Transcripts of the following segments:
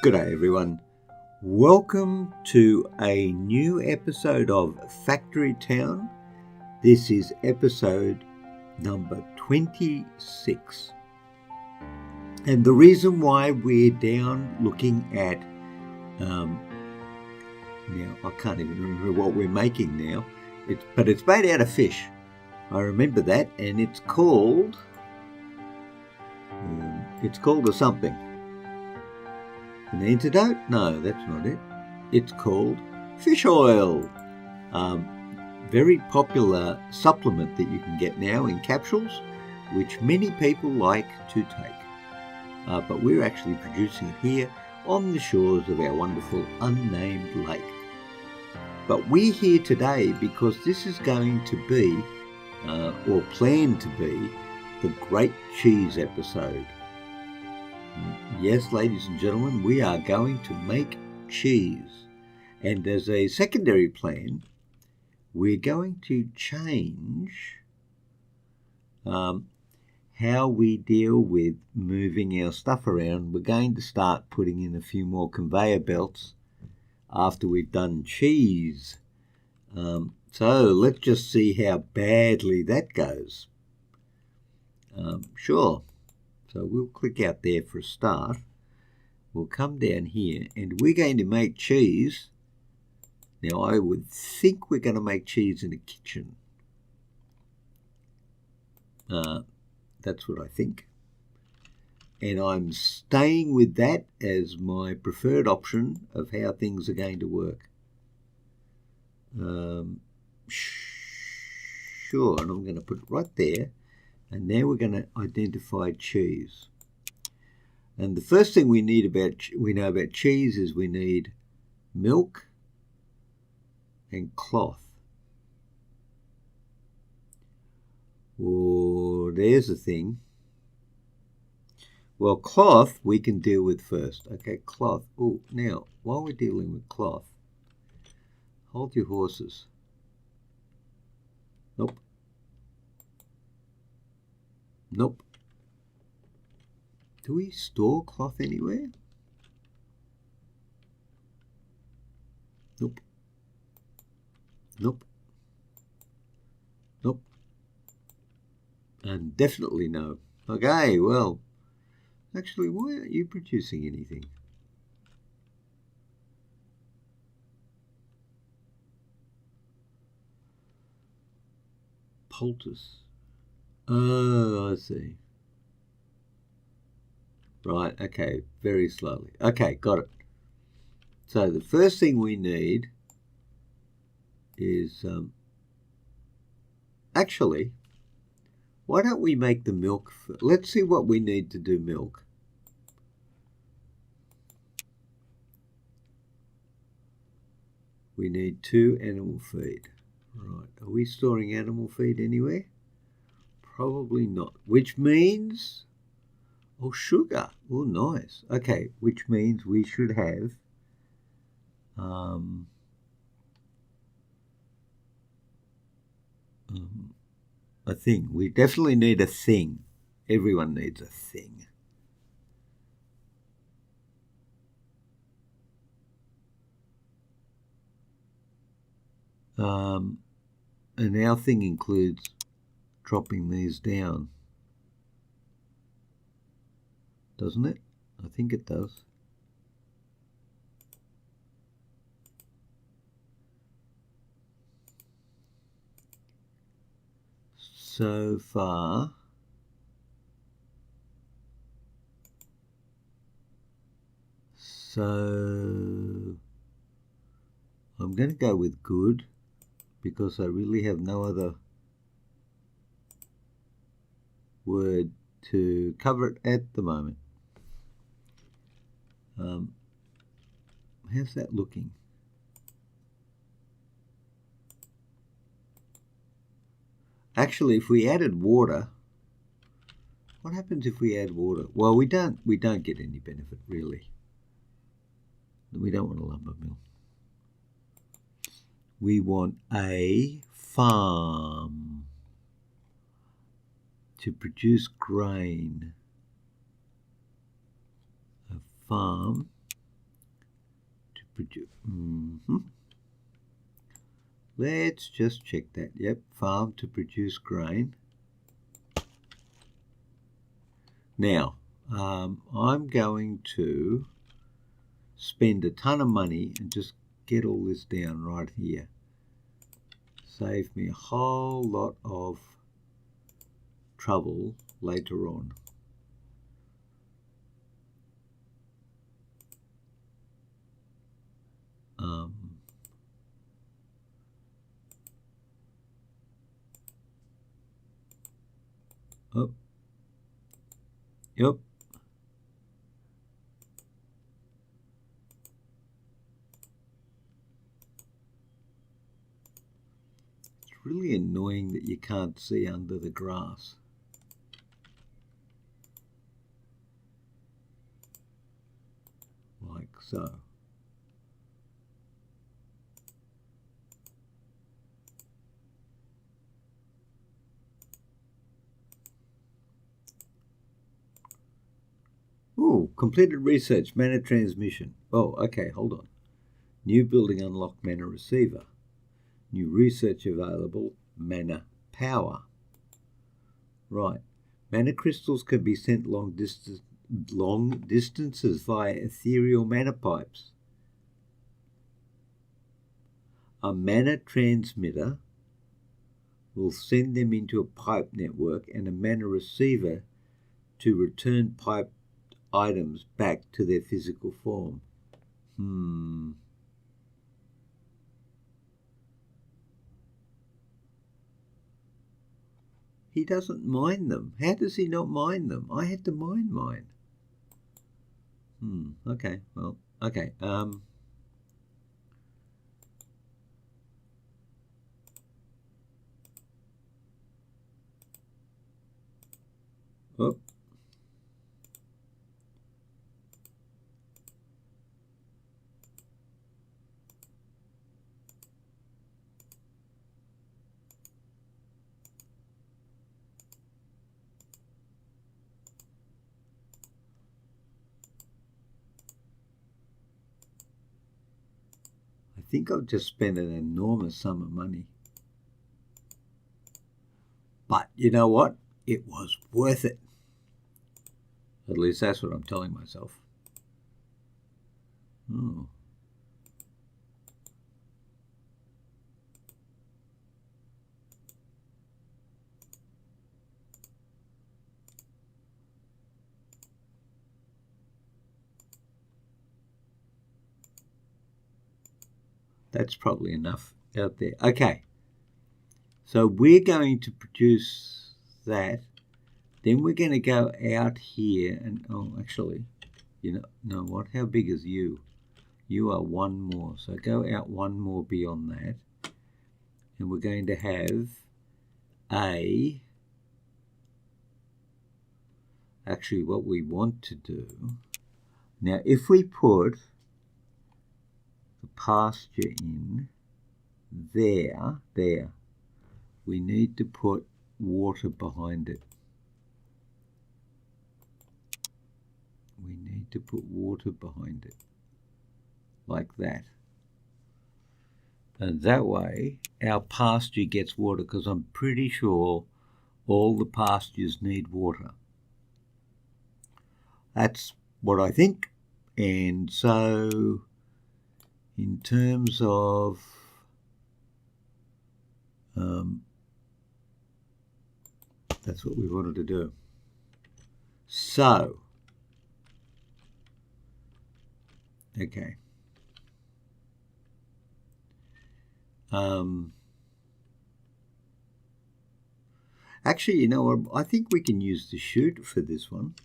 G'day everyone. Welcome to a new episode of Factory Town. This is episode number 26. And the reason why we're down looking at, now I can't even remember what we're making now, but it's made out of fish. I remember that, and it's called a something. An antidote? No, that's not it. It's called fish oil. Very popular supplement that you can get now in capsules, which many people like to take. But we're actually producing it here on the shores of our wonderful unnamed lake. But we're here today because this is going to be, or planned to be, the Great Cheese episode. Yes, ladies and gentlemen, we are going to make cheese. And as a secondary plan, we're going to change how we deal with moving our stuff around. We're going to start putting in a few more conveyor belts after we've done cheese. So let's just see how badly that goes. Sure. So we'll click out there for a start. We'll come down here and we're going to make cheese. Now I would think we're going to make cheese in a kitchen. That's what I think. And I'm staying with that as my preferred option of how things are going to work. Sure, and I'm going to put it right there. And now we're going to identify cheese. And the first thing we know about cheese is we need milk and cloth. Oh, there's a thing. Well, cloth we can deal with first. Okay, cloth. Oh, now, while we're dealing with cloth, hold your horses. Nope. Nope. Do we store cloth anywhere? Nope. Nope. Nope. And definitely no. Okay, well, actually, why aren't you producing anything? Poultice. Oh, I see. Right, okay, very slowly. Okay, got it. So the first thing we need is, actually, why don't we make the milk? Let's see what we need to do milk. We need 2 animal feed. Right, are we storing animal feed anywhere? Probably not, which means, oh, sugar. Oh, nice. Okay, which means we should have a thing. We definitely need a thing. Everyone needs a thing. And our thing includes dropping these down, doesn't it? I think it does. So far, so I'm going to go with good because I really have no other word to cover it at the moment. How's that looking? Actually, if we added water, what happens if we add water? Well, we don't get any benefit really. We don't want a lumber mill. We want a farm to produce grain. A farm produce. Let's just check that. Yep, farm to produce grain. Now, I'm going to spend a ton of money and just get all this down right here. Save me a whole lot of trouble later on. Oh, yep. It's really annoying that you can't see under the grass. Like so. Oh, completed research, mana transmission. Oh, okay, hold on. New building unlocked, mana receiver. New research available, mana power. Right. Mana crystals can be sent long distances via ethereal mana pipes. A mana transmitter will send them into a pipe network and a mana receiver to return pipe items back to their physical form. He doesn't mine them. How does he not mine them? I had to mine mine. Okay, well, okay. Oh. I think I've just spent an enormous sum of money. But you know what? It was worth it. At least that's what I'm telling myself. Oh. That's probably enough out there. Okay. So we're going to produce that. Then we're going to go out here and, oh, actually, you know what? How big is you? You are one more. So go out one more beyond that. And we're going to have actually what we want to do. Now, if we put the pasture in there, we need to put water behind it. We need to put water behind it, like that. And that way, our pasture gets water, because I'm pretty sure all the pastures need water. That's what I think. And so, in terms of that's what we wanted to do. So, okay. Actually, you know what? I think we can use the chute for this one.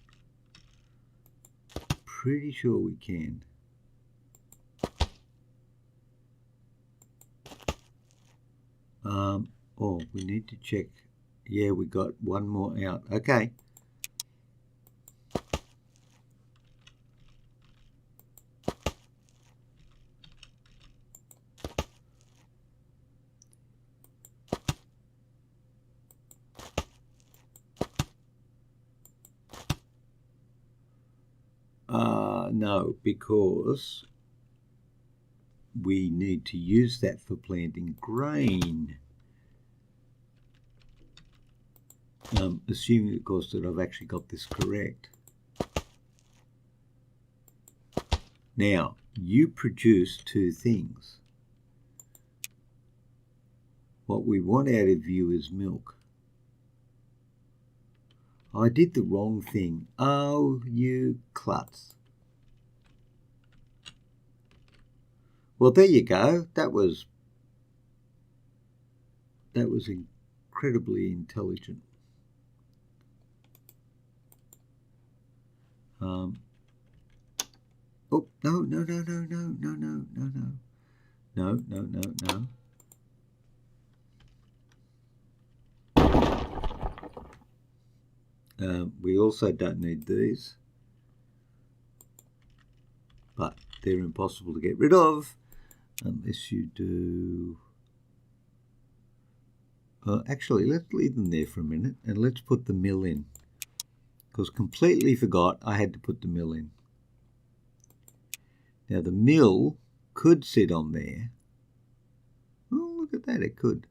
Pretty sure we can. Oh, we need to check. Yeah, we got one more out. Okay. No, because we need to use that for planting grain. Assuming, of course, that I've actually got this correct. Now, you produce two things. What we want out of you is milk. I did the wrong thing. Oh, you klutz. Well, there you go. That was incredibly intelligent. Oh, no. We also don't need these, but they're impossible to get rid of unless you do... actually, let's leave them there for a minute and let's put the mill in, because completely forgot I had to put the mill in. Now the mill could sit on there. Oh, look at that, it could.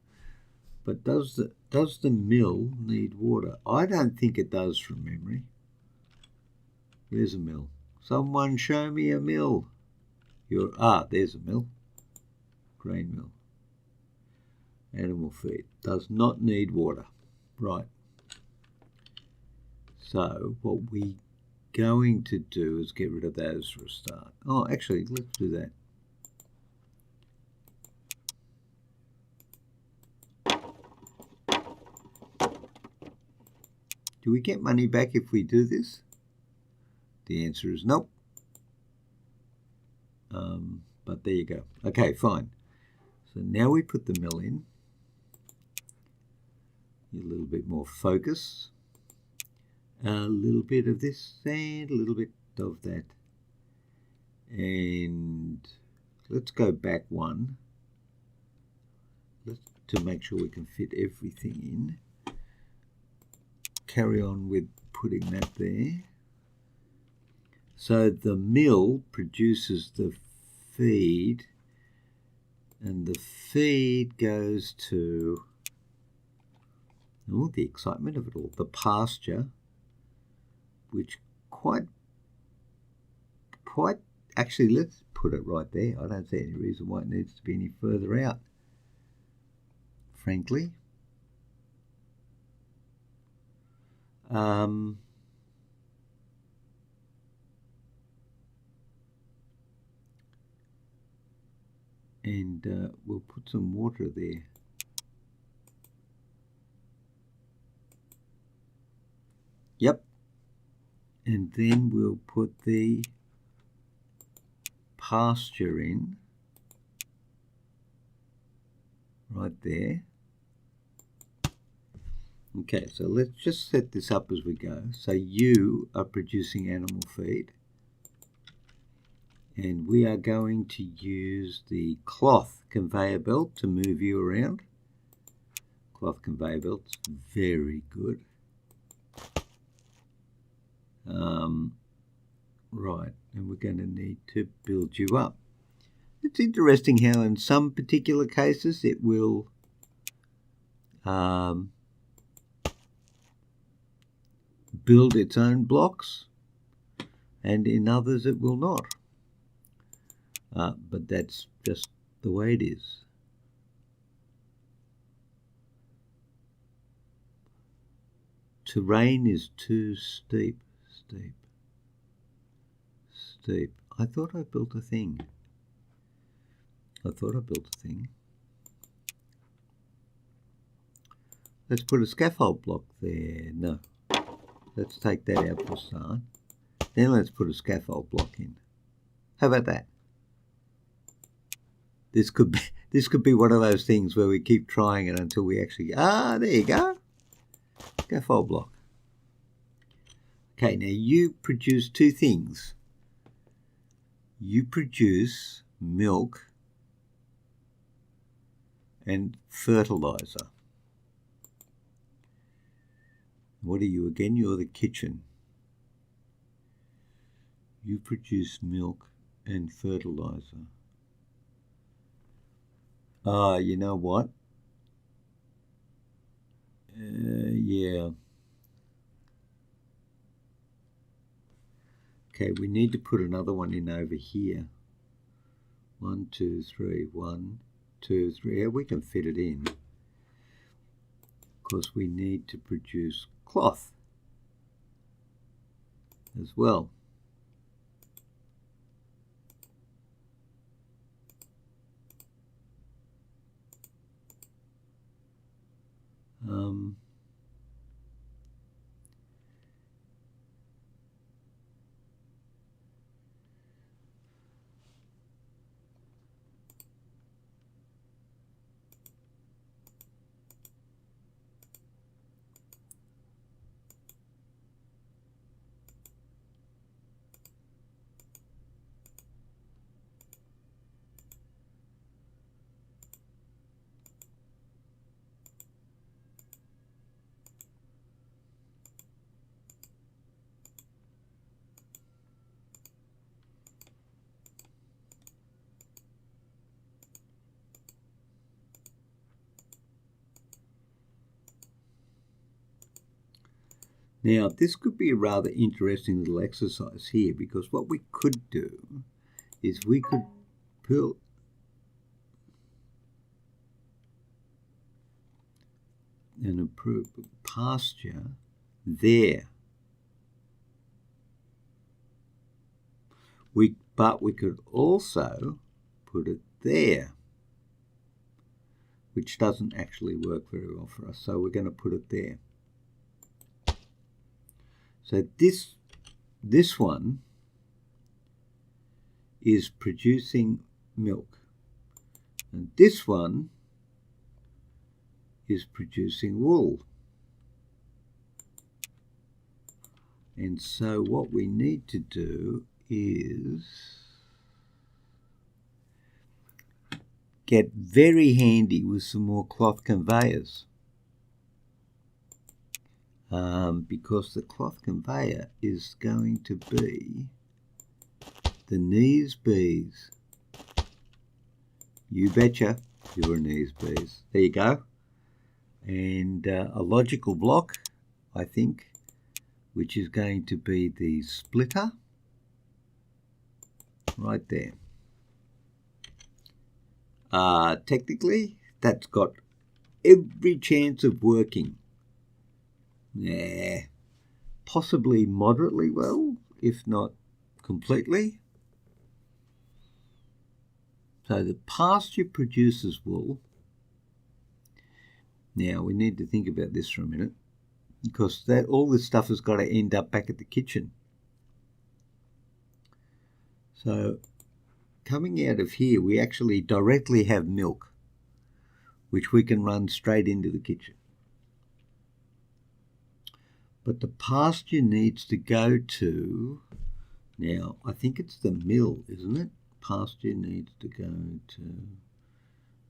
But does the mill need water? I don't think it does from memory. Where's a mill? Someone show me a mill. There's a mill. Grain mill. Animal feed. Does not need water. Right. So what we're going to do is get rid of those for a start. Oh, actually, let's do that. Do we get money back if we do this? The answer is nope. But there you go. Okay, fine. So now we put the mill in. A little bit more focus. A little bit of this and a little bit of that. And let's go back one. To make sure we can fit everything in. Carry on with putting that there. So the mill produces the feed, and the feed goes to, the excitement of it all, the pasture, which actually, let's put it right there. I don't see any reason why it needs to be any further out, frankly. And we'll put some water there. Yep. And then we'll put the pasture in right there. Okay, so let's just set this up as we go. So you are producing animal feed, and we are going to use the cloth conveyor belt to move you around. Cloth conveyor belt's very good. Right, and we're going to need to build you up. It's interesting how in some particular cases it will build its own blocks, and in others it will not. But that's just the way it is. Terrain is too steep. I thought I built a thing. Let's put a scaffold block there. No. Let's take that out for a start. Then let's put a scaffold block in. How about that? This could be one of those things where we keep trying it until we actually... there you go. Scaffold block. Okay, now you produce two things. You produce milk and fertiliser. What are you again? You're the kitchen. You produce milk and fertiliser. You know what? Yeah. Okay, we need to put another one in over here. 1, 2, 3, 1, 2, 3. Yeah, we can fit it in. Because we need to produce cloth as well. Now, this could be a rather interesting little exercise here, because what we could do is we could build an improved pasture there. But we could also put it there, which doesn't actually work very well for us. So we're going to put it there. So this one is producing milk, and this one is producing wool. And so what we need to do is get very handy with some more cloth conveyors, because the cloth conveyor is going to be the knees bees. You betcha, you're a knees bees. There you go. And a logical block, I think, which is going to be the splitter right there. Technically, that's got every chance of working. Yeah, possibly moderately well, if not completely. So the pasture produces wool. Now we need to think about this for a minute, because all this stuff has got to end up back at the kitchen. So coming out of here, we actually directly have milk, which we can run straight into the kitchen. But the pasture needs to go to, now I think it's the mill, isn't it? Pasture needs to go to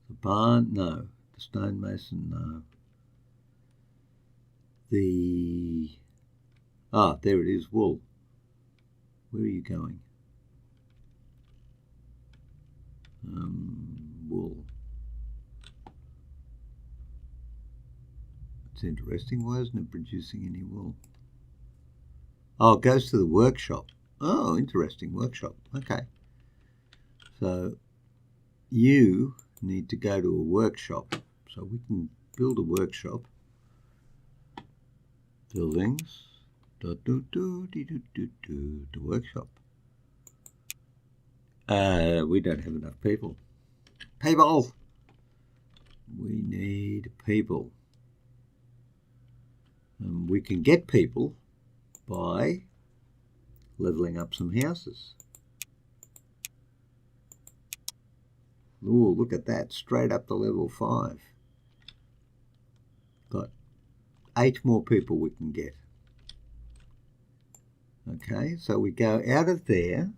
the barn, no. The stonemason, no. There it is, wool. Where are you going? Wool. It's interesting. Why isn't it producing any wool? Oh, it goes to the workshop. Oh, interesting, workshop. Okay. So you need to go to a workshop. So we can build a workshop. Buildings. The workshop. We don't have enough people. People! We need people. And we can get people by levelling up some houses. Ooh, look at that, straight up to level 5. Got 8 more people we can get. Okay, so we go out of there,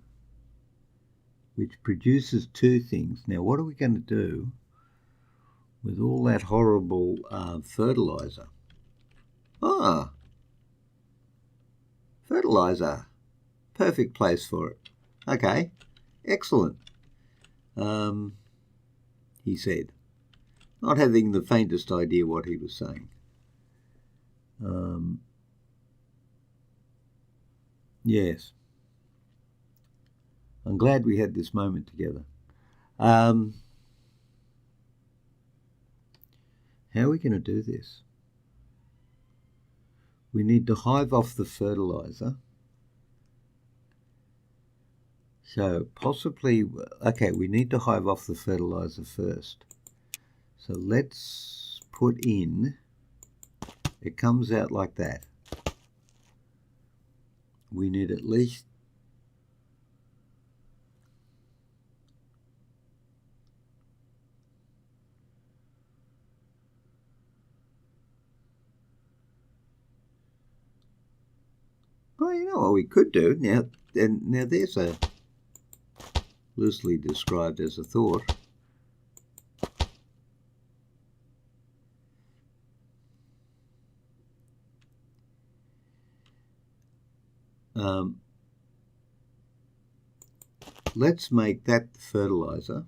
which produces 2 things. Now, what are we going to do with all that horrible fertiliser? Fertiliser. Perfect place for it. Okay, excellent. He said. not having the faintest idea what he was saying. Yes. I'm glad we had this moment together. How are we going to do this? We need to hive off the fertiliser. So possibly, okay, we need to hive off the fertiliser first. So let's put in, it comes out like that. We need at least well, you know what we could do now. Now there's a loosely described as a thought. Let's make that the fertiliser.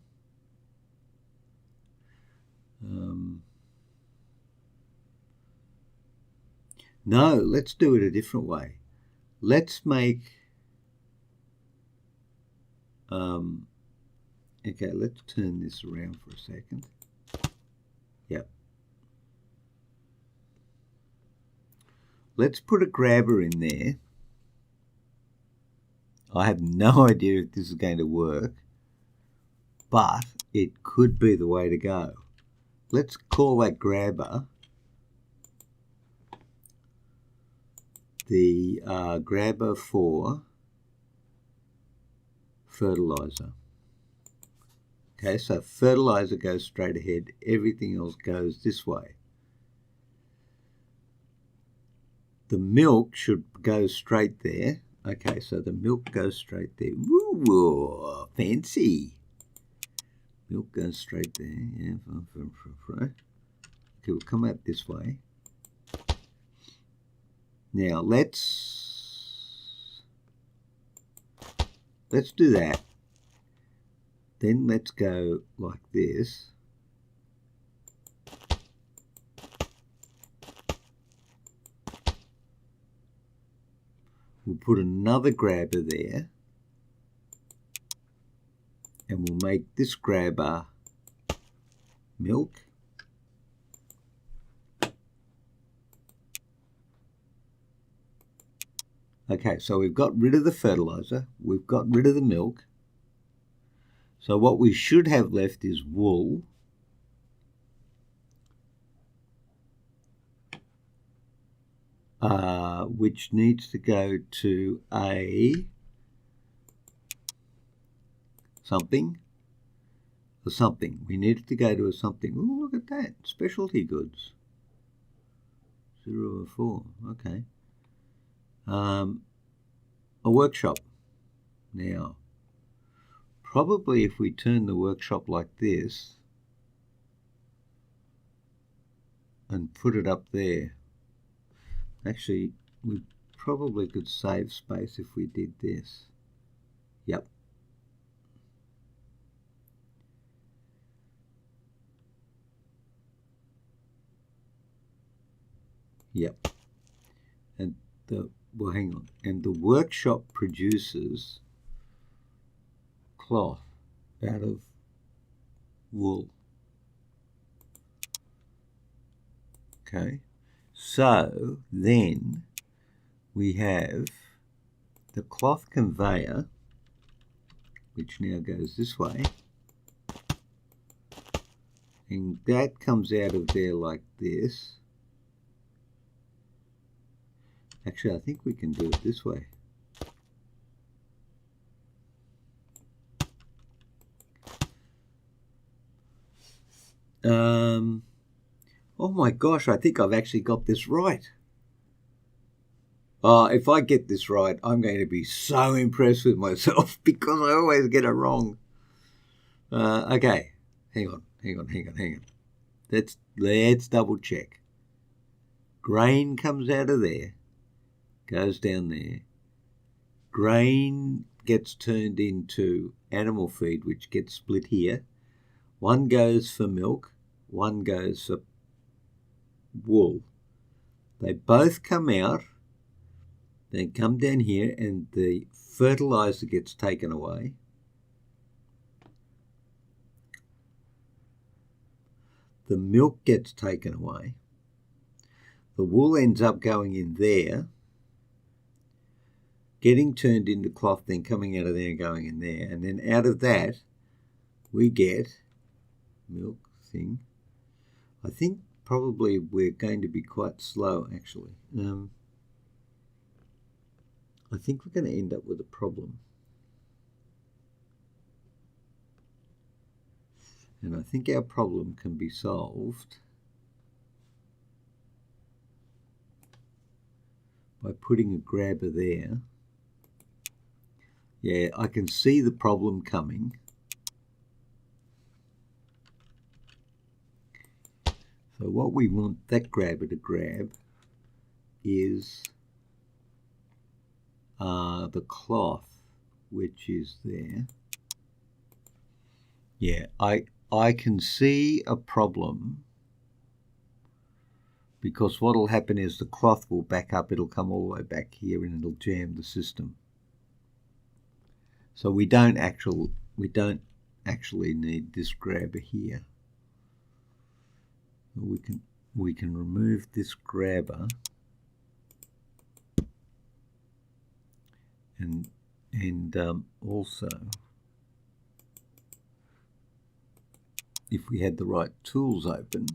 No, let's do it a different way. Let's make, okay, let's turn this around for a second. Yep. Let's put a grabber in there. I have no idea if this is going to work, but it could be the way to go. Let's call that grabber the grabber for fertiliser. Okay, so fertiliser goes straight ahead, everything else goes this way. The milk should go straight there. Okay, so the milk goes straight there. Woo, fancy. Milk goes straight there. Yeah. Okay, we'll come out this way. Now let's do that. Then let's go like this. We'll put another grabber there, and we'll make this grabber milk. Okay, so we've got rid of the fertiliser, we've got rid of the milk. So what we should have left is wool. Which needs to go to a something. A something. We need it to go to a something. Oh, look at that. Specialty goods. 0 or 4. Okay. A workshop. Now, probably if we turn the workshop like this and put it up there, actually, we probably could save space if we did this. Yep. Yep. And well, hang on. And the workshop produces cloth out of wool. Okay. So then we have the cloth conveyor, which now goes this way, and that comes out of there like this. Actually, I think we can do it this way. Oh my gosh, I think I've actually got this right. If I get this right, I'm going to be so impressed with myself because I always get it wrong. Okay, hang on. Let's double check. Grain comes out of there, goes down there. Grain gets turned into animal feed, which gets split here. One goes for milk, one goes wool. They both come out, they come down here, and the fertiliser gets taken away. The milk gets taken away. The wool ends up going in there, getting turned into cloth, then coming out of there and going in there. And then out of that, we get milk thing. I think probably we're going to be quite slow, actually. I think we're going to end up with a problem. And I think our problem can be solved by putting a grabber there. Yeah, I can see the problem coming. So what we want that grabber to grab is the cloth, which is there. Yeah, I can see a problem, because what will happen is the cloth will back up, it'll come all the way back here and it'll jam the system. So we don't actually need this grabber here. We can remove this grabber and also, if we had the right tools open,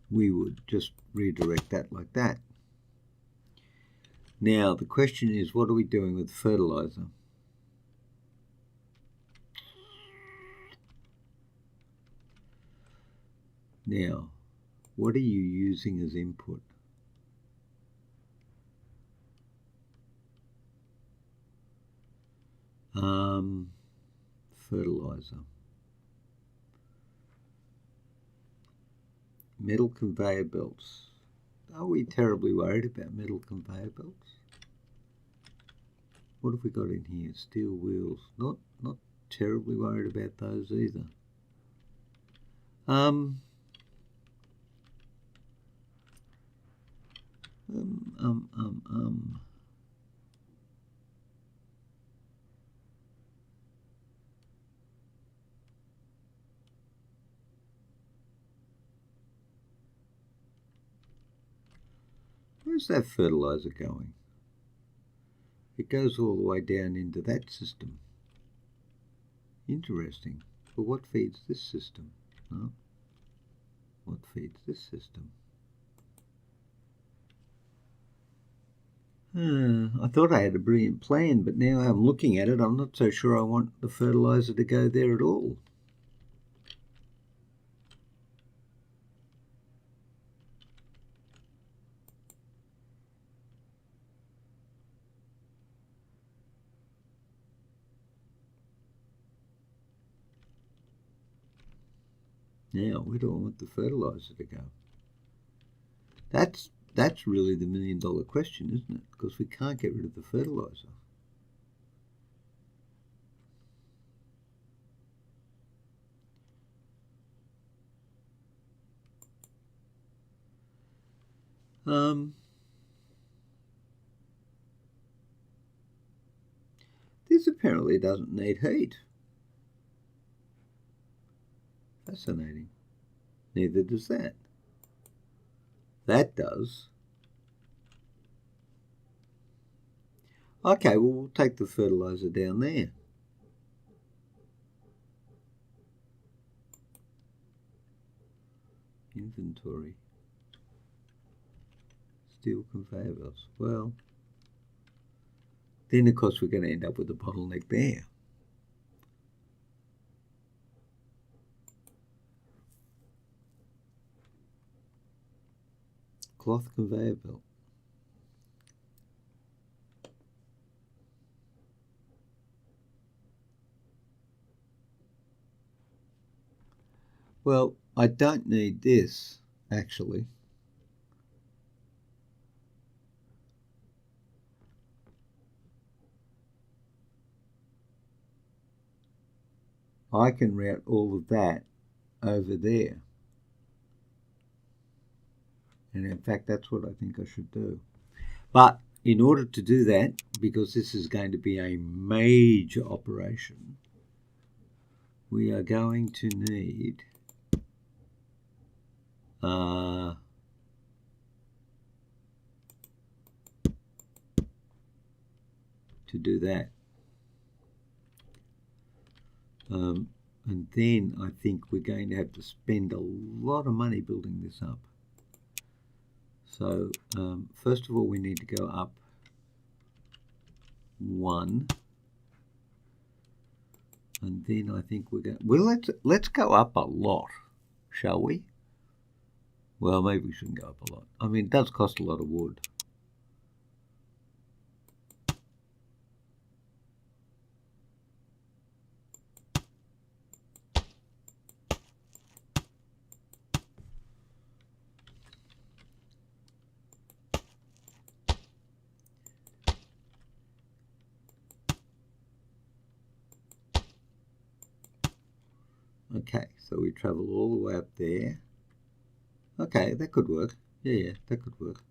we would just redirect that like that. Now the question is, what are we doing with fertiliser? Now, what are you using as input? Fertiliser. Metal conveyor belts. Are we terribly worried about metal conveyor belts? What have we got in here? Steel wheels. Not terribly worried about those either. Where's that fertiliser going? It goes all the way down into that system. Interesting. But what feeds this system? No. What feeds this system? I thought I had a brilliant plan, but now I'm looking at it, I'm not so sure I want the fertiliser to go there at all. Now, where do I want the fertiliser to go? That's really the million-dollar question, isn't it? Because we can't get rid of the fertiliser. This apparently doesn't need heat. Fascinating. Neither does that. That does. Okay, well, we'll take the fertiliser down there. Inventory. Steel conveyor belts. Well, then of course we're going to end up with a bottleneck there. Cloth conveyor belt. Well, I don't need this, actually. I can route all of that over there. And in fact, that's what I think I should do. But in order to do that, because this is going to be a major operation, we are going to need to do that. And then I think we're going to have to spend a lot of money building this up. So first of all, we need to go up 1. And then I think we're going to, well, let's go up a lot, shall we? Well, maybe we shouldn't go up a lot. I mean, it does cost a lot of wood. Okay, so we travel all the way up there. Okay, that could work. Yeah, that could work.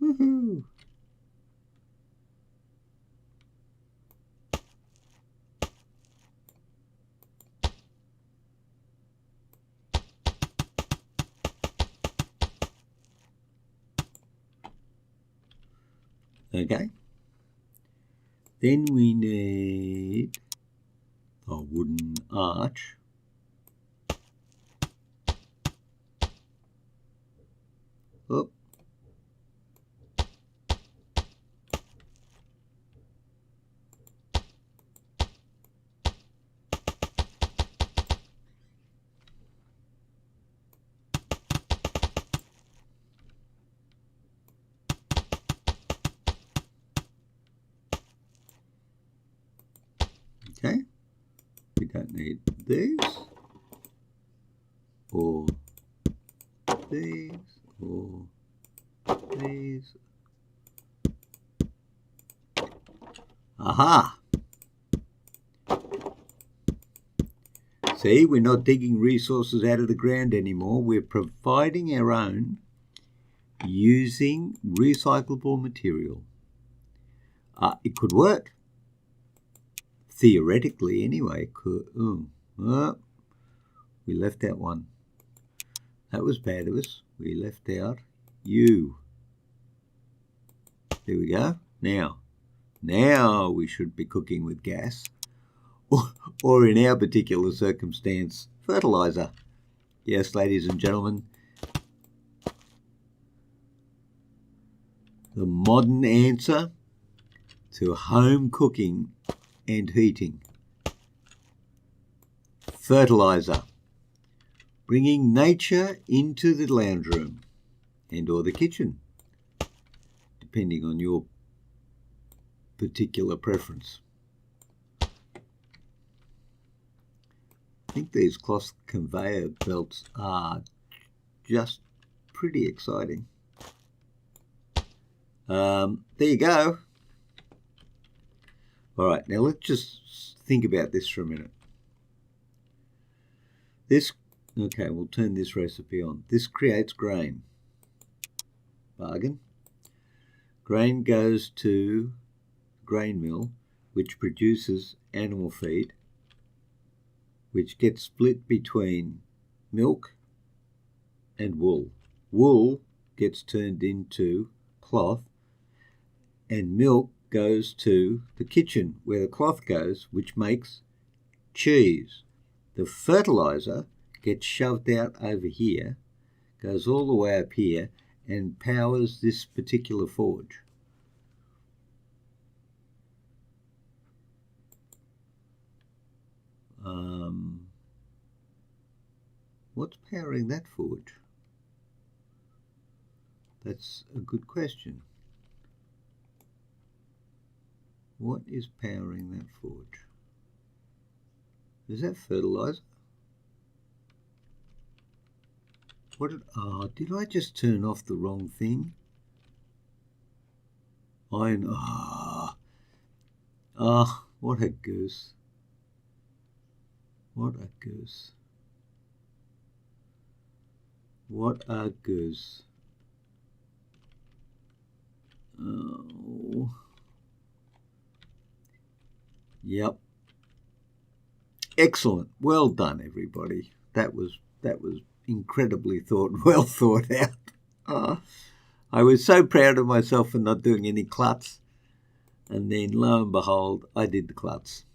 Woohoo! Okay. Then we need a wooden arch. Oh. Okay, we don't need these, or these, or these. Aha! See, we're not digging resources out of the ground anymore. We're providing our own using recyclable material. It could work. Theoretically, anyway. We left out one. That was bad of us. We left out U. There we go. Now we should be cooking with gas. Or in our particular circumstance, fertiliser. Yes, ladies and gentlemen, the modern answer to home cooking and heating. Fertiliser. Bringing nature into the lounge room and or the kitchen, depending on your particular preference. I think these cloth conveyor belts are just pretty exciting. There you go. All right, now let's just think about this for a minute. Okay, we'll turn this recipe on. This creates grain. Bargain. Grain goes to grain mill, which produces animal feed, which gets split between milk and wool. Wool gets turned into cloth, and milk goes to the kitchen where the cloth goes, which makes cheese. The fertiliser gets shoved out over here, goes all the way up here, and powers this particular forge. What's powering that forge? That's a good question. What is powering that forge? Is that fertiliser? Did I just turn off the wrong thing? Oh, what a goose. What a goose. What a goose. Oh. Yep. Excellent. Well done, everybody. That was incredibly well thought out. Oh, I was so proud of myself for not doing any Klutz. And then, lo and behold, I did the Klutz.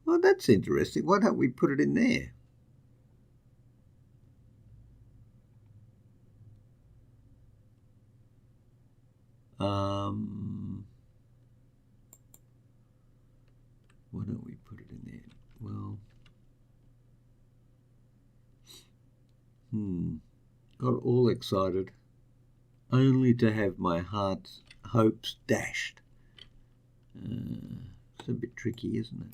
Well, that's interesting. Why don't we put it in there? Why don't we put it in there? Well, got all excited, only to have my heart's hopes dashed. It's a bit tricky, isn't it?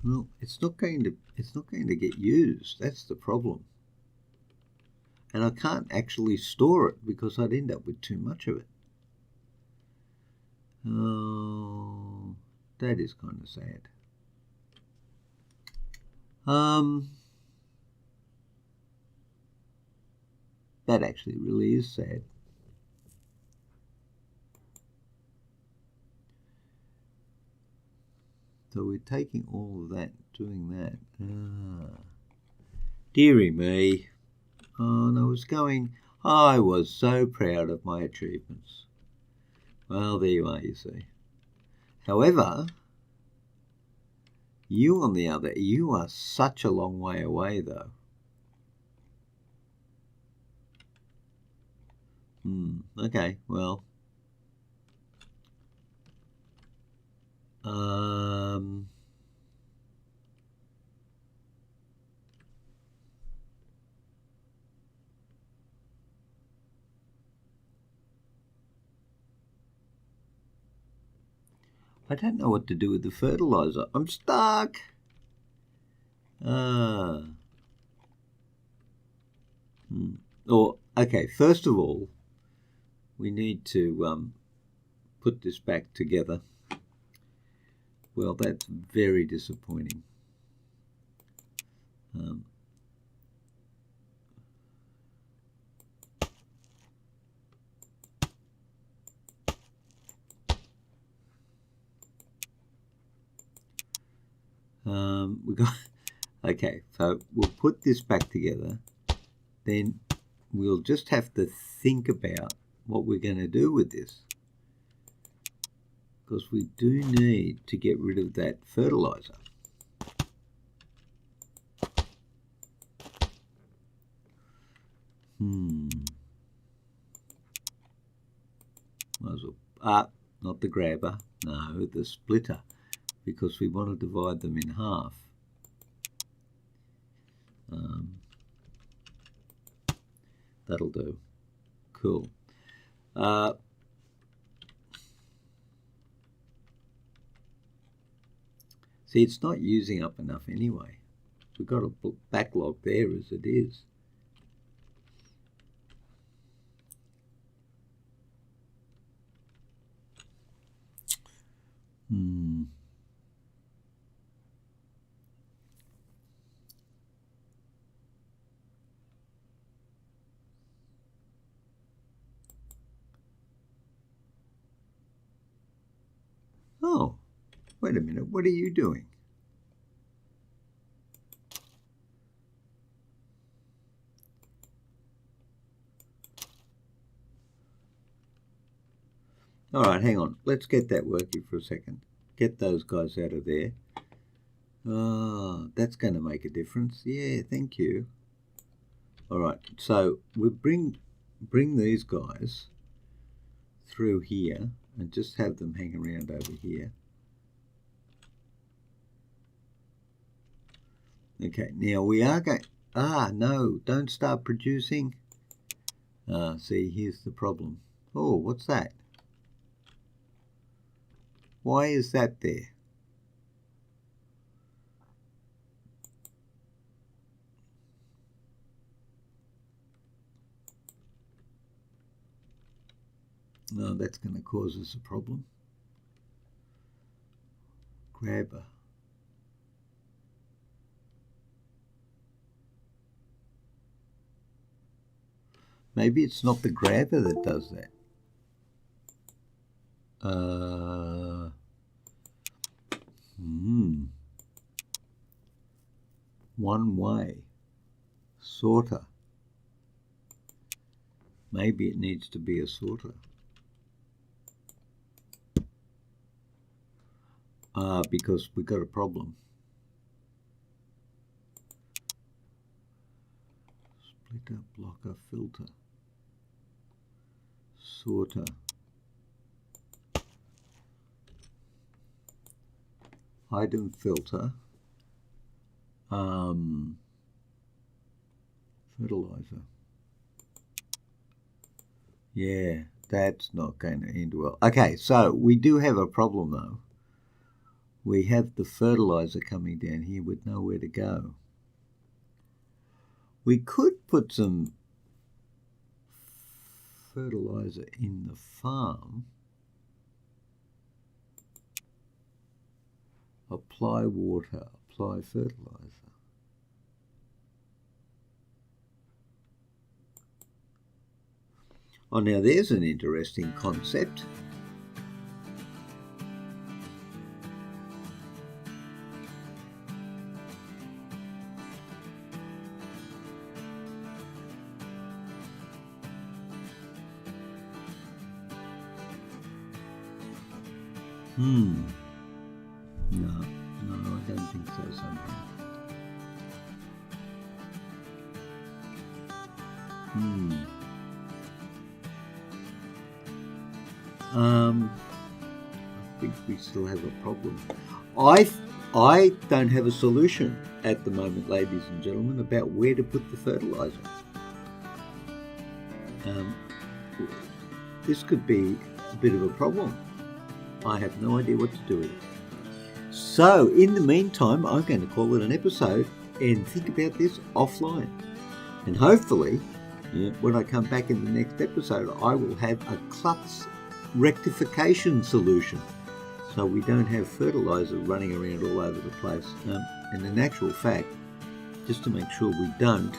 Well, it's not going to get used. That's the problem. And I can't actually store it because I'd end up with too much of it. Oh, that is kind of sad. That actually really is sad. So we're taking all of that, doing that. Dearie me. And I was so proud of my achievements. Well, there you are, you see. However, you are such a long way away, though. Okay, well. I don't know what to do with the fertiliser. I'm stuck. Okay, first of all, we need to put this back together. Well, that's very disappointing. Okay, so we'll put this back together. Then we'll just have to think about what we're going to do with this, because we do need to get rid of that fertiliser. Might as well, not the grabber, no, the splitter, because we want to divide them in half. That'll do. Cool. See, it's not using up enough anyway. We've got a backlog there as it is. Oh, wait a minute. What are you doing? All right, hang on. Let's get that working for a second. Get those guys out of there. Oh, that's going to make a difference. Yeah, thank you. All right, so we bring these guys through here and just have them hang around over here. Okay, now we are going... no, don't start producing. See, here's the problem. Oh, what's that? Why is that there? No, that's going to cause us a problem. Grabber. Maybe it's not the grabber that does that. One way. Sorter. Maybe it needs to be a sorter. Because we've got a problem. Splitter, blocker, filter. Sorter. Item filter. Fertiliser. Yeah, that's not going to end well. Okay, so we do have a problem though. We have the fertiliser coming down here with nowhere to go. We could put some fertiliser in the farm. Apply water, apply fertiliser. Oh, now there's an interesting concept. No, I don't think so somehow. I think we still have a problem. I don't have a solution at the moment, ladies and gentlemen, about where to put the fertiliser. This could be a bit of a problem. I have no idea what to do with it. So, in the meantime, I'm going to call it an episode and think about this offline. And hopefully, when I come back in the next episode, I will have a Klutz rectification solution. So we don't have fertiliser running around all over the place. And in actual fact, just to make sure we don't,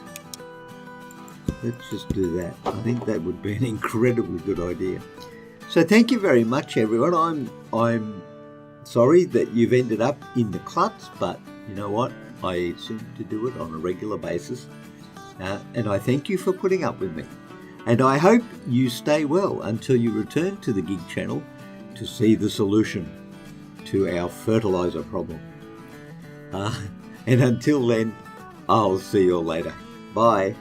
let's just do that. I think that would be an incredibly good idea. So thank you very much, everyone. I'm sorry that you've ended up in the Klutz, but you know what? I seem to do it on a regular basis. And I thank you for putting up with me. And I hope you stay well until you return to the Gig channel to see the solution to our fertiliser problem. And until then, I'll see you all later. Bye.